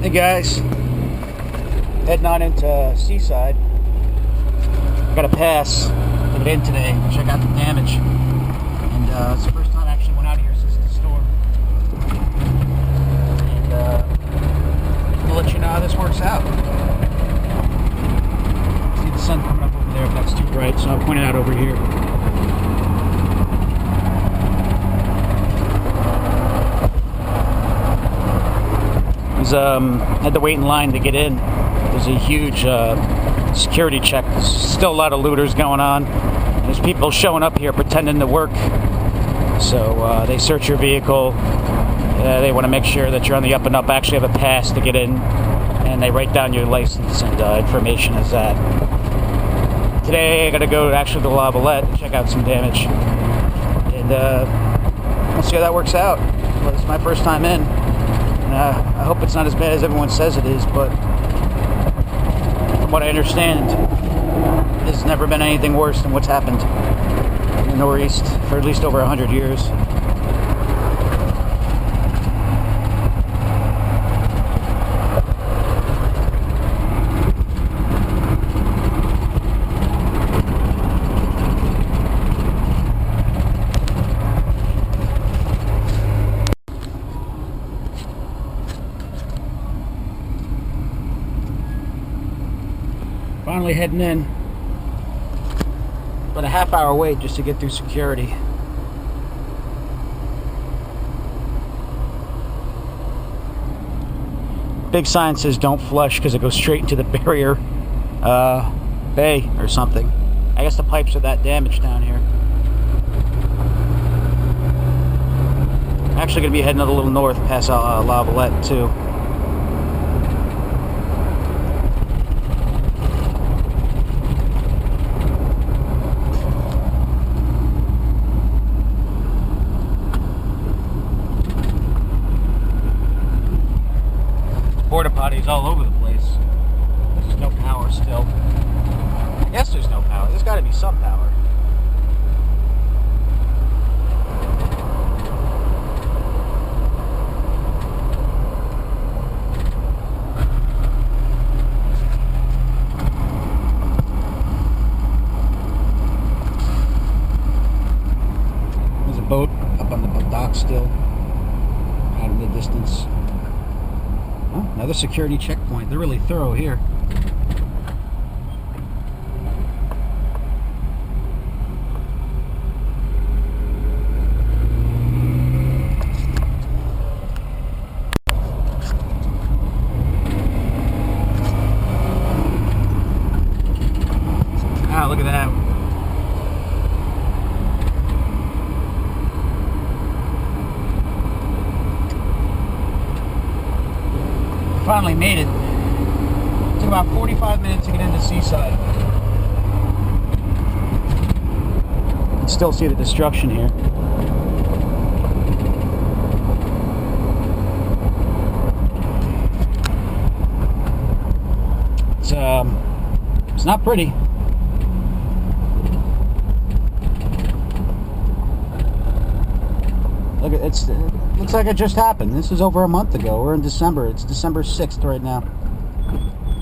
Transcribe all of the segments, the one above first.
Hey guys, heading on into Seaside. I got a pass to get in today, check out the damage. And it's the first time I actually went out here since the storm. And I'll let you know how this works out. See the sun coming up over there if that's too bright, so I'll point it out over here. Had to wait in line to get in. There's a huge security check. There's still a lot of looters going on. There's people showing up here pretending to work. So they search your vehicle. They want to make sure that you're on the up and up. I actually have a pass to get in, and they write down your license and information as that. Today I got to go actually to Lavallette and check out some damage, and we'll see how that works out. Well, it's my first time in. I hope it's not as bad as everyone says it is, but from what I understand, there's never been anything worse than what's happened in the Northeast for at least over 100 years. Finally heading in, but a half-hour wait just to get through security. Big sign says don't flush because it goes straight into the barrier bay or something. I guess the pipes are that damaged down here. I'm actually going to be heading a little north past Lavallette too. Porta potties all over the place. There's no power still. I guess there's no power. There's got to be some power. There's a boat up on the dock still, out in the distance. Oh, another security checkpoint. They're really thorough here. Ah, look at that. Finally made it. It took about 45 minutes to get into Seaside. You can still see the destruction here. It's not pretty. Look, it looks like it just happened. This was over a month ago. We're in December. It's December 6th right now.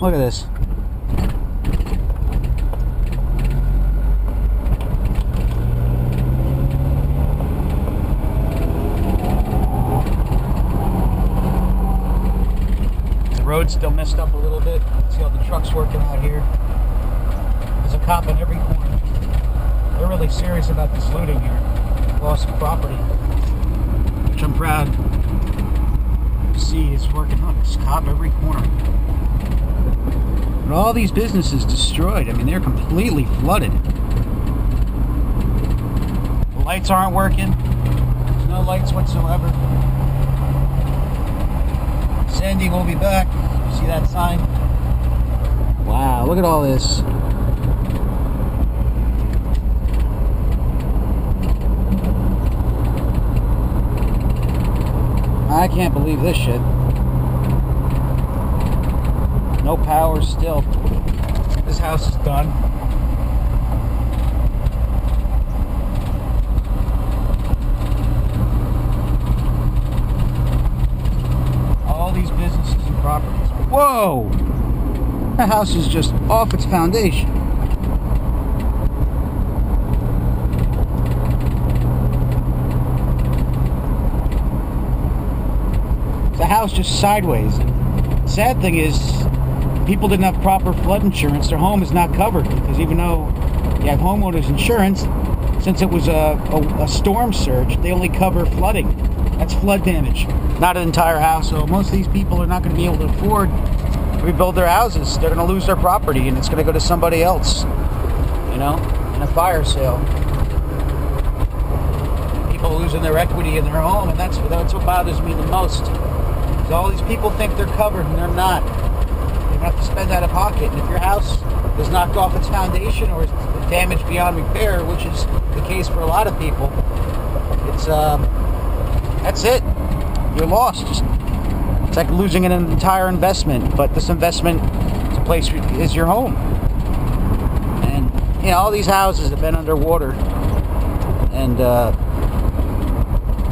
Look at this. The road's still messed up a little bit. See all the trucks working out here. There's a cop on every corner. They're really serious about this looting here. Loss of property. Which I'm proud to see is working on. This cop every corner. But all these businesses destroyed. I mean, they're completely flooded. The lights aren't working. There's no lights whatsoever. Sandy will be back. See that sign? Wow, look at all this. I can't believe this shit. No power still. This house is done. All these businesses and properties Whoa! That house is just off its foundation. The house just sideways. And sad thing is, people didn't have proper flood insurance. Their home is not covered because even though you have homeowners insurance, since it was a storm surge, they only cover flooding. That's flood damage, not an entire house. So most of these people are not going to be able to afford to rebuild their houses. They're going to lose their property, and it's going to go to somebody else, you know, in a fire sale. People losing their equity in their home, and that's what bothers me the most. Because all these people think they're covered, and they're not. They have to spend out of pocket. And if your house is knocked off its foundation or is damaged beyond repair, which is the case for a lot of people, it's that's it. You're lost. It's like losing an entire investment, but this investment is your home. And you know, all these houses have been underwater, and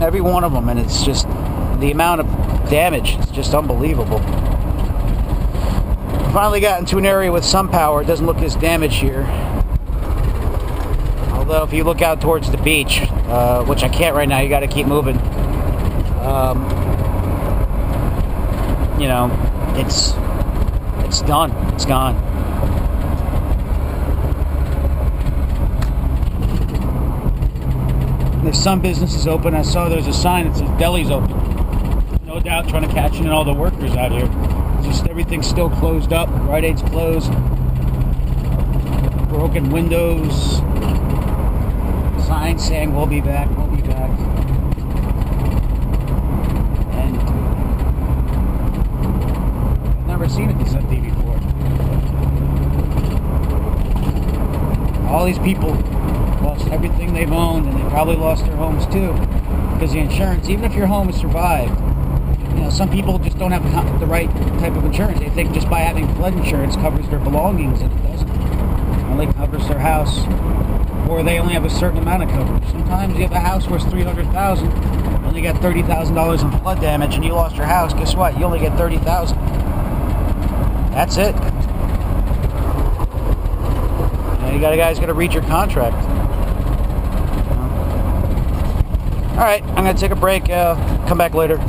every one of them, and it's just the amount of damage is just unbelievable. We finally got into an area with some power. It doesn't look as damaged here. Although if you look out towards the beach, which I can't right now, you got to keep moving. You know, it's done. It's gone. There's some businesses open. I saw there's a sign that says deli's open. No doubt trying to catch in all the workers out here. Just everything's still closed up. Rite Aid's closed. Broken windows. Signs saying we'll be back, we'll be back. And I've never seen it this empty before. All these people lost everything they've owned, and they probably lost their homes too. Because the insurance, even if your home has survived, you know, some people just don't have the right type of insurance. They think just by having flood insurance covers their belongings, and it doesn't. It only covers their house. Or they only have a certain amount of coverage. Sometimes you have a house worth $300,000, you only got $30,000 in flood damage, and you lost your house. Guess what? You only get $30,000. That's it. You guys got to read your contract. All right, I'm gonna take a break. Come back later.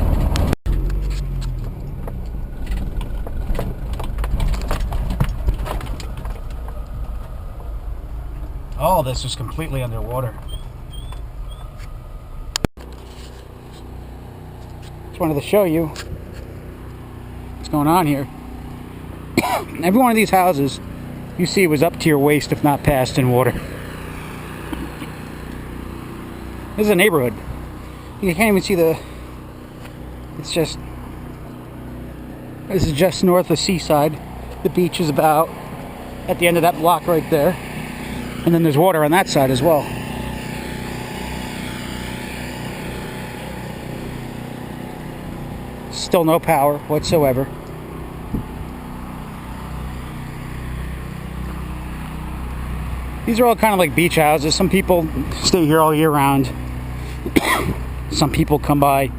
Oh, this is completely underwater. Just wanted to show you what's going on here. Every one of these houses you see was up to your waist, if not past, in water. This is a neighborhood. You can't even see it's just... This is just north of Seaside. The beach is about at the end of that block right there. And then there's water on that side as well. Still no power whatsoever. These are all kind of like beach houses. Some people stay here all year round. Some people come by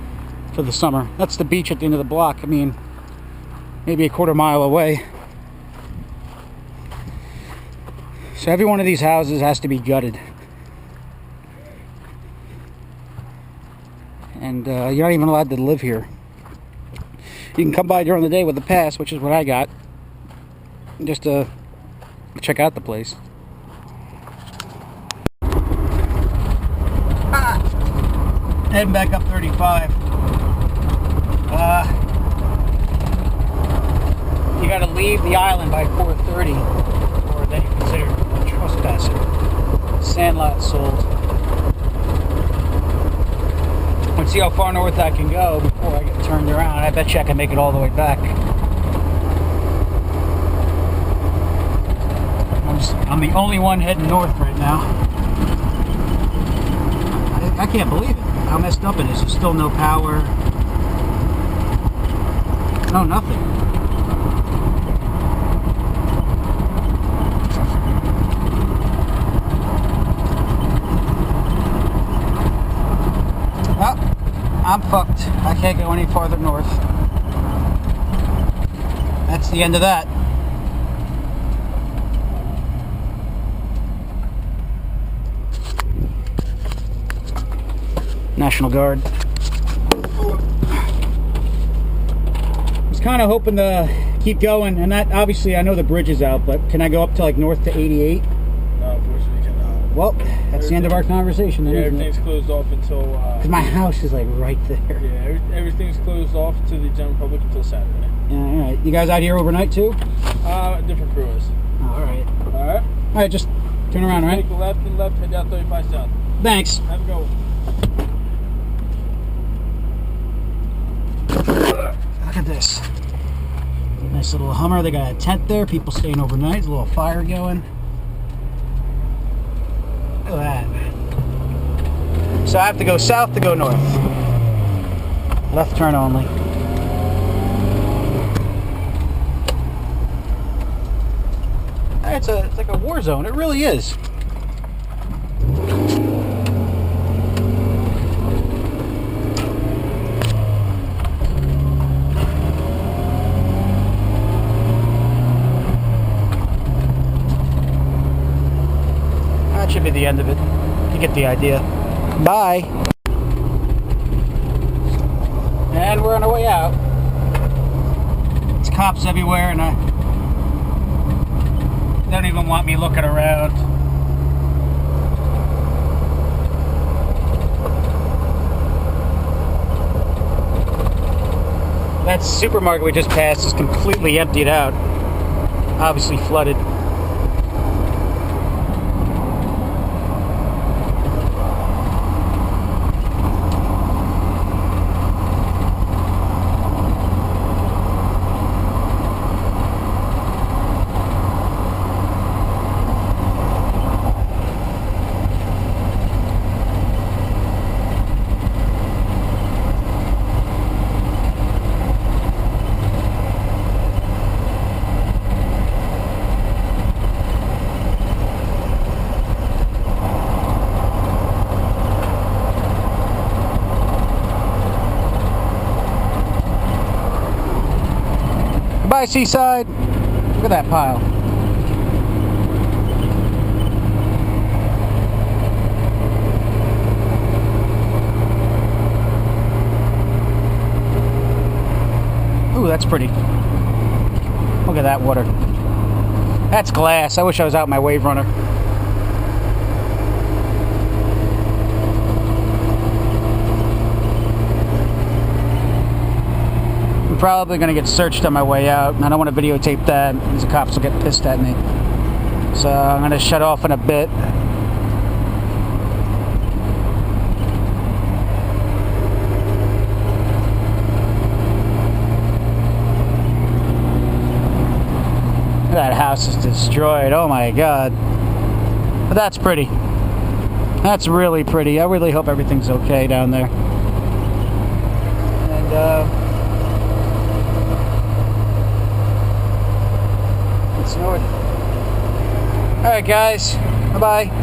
for the summer. That's the beach at the end of the block. I mean, maybe a quarter mile away. So every one of these houses has to be gutted. And you're not even allowed to live here. You can come by during the day with a pass, which is what I got, just to check out the place. Heading back up 35. You gotta leave the island by 4:30, or then you consider trespassing. Sandlot sold. Let's see how far north I can go before I get turned around. I bet you I can make it all the way back. I'm the only one heading north right now. I can't believe it. How messed up it is. There's still no power. No, nothing. Well, I'm fucked. I can't go any farther north. that's the end of that. National Guard. I was kind of hoping to keep going, and that obviously I know the bridge is out, but can I go up to like north to 88? No, unfortunately you cannot. Well, that's the end of our conversation then, yeah, isn't everything's it? cause off until... Because my house is like right there. Yeah, everything's closed off to the general public until Saturday. Yeah, alright. You guys out here overnight too? Different crews. Oh, alright. Alright? Alright, just turn around, right? Take a left and left, head down 35 south. Thanks. Have a go. Look at this. Nice little Hummer. They got a tent there. People staying overnight. There's a little fire going. Look at that. So I have to go south to go north. Left turn only. It's like a war zone. It really is. That should be the end of it. You get the idea. Bye. And we're on our way out. There's cops everywhere, and they don't even want me looking around. That supermarket we just passed is completely emptied out. Obviously flooded. Bye, Seaside. Look at that pile. Ooh, that's pretty. Look at that water. That's glass. I wish I was out in my wave runner. Probably going to get searched on my way out, and I don't want to videotape that because the cops will get pissed at me. So I'm going to shut off in a bit. That house is destroyed. Oh my god. But that's pretty. That's really pretty. I really hope everything's okay down there. And north. Alright guys, bye-bye.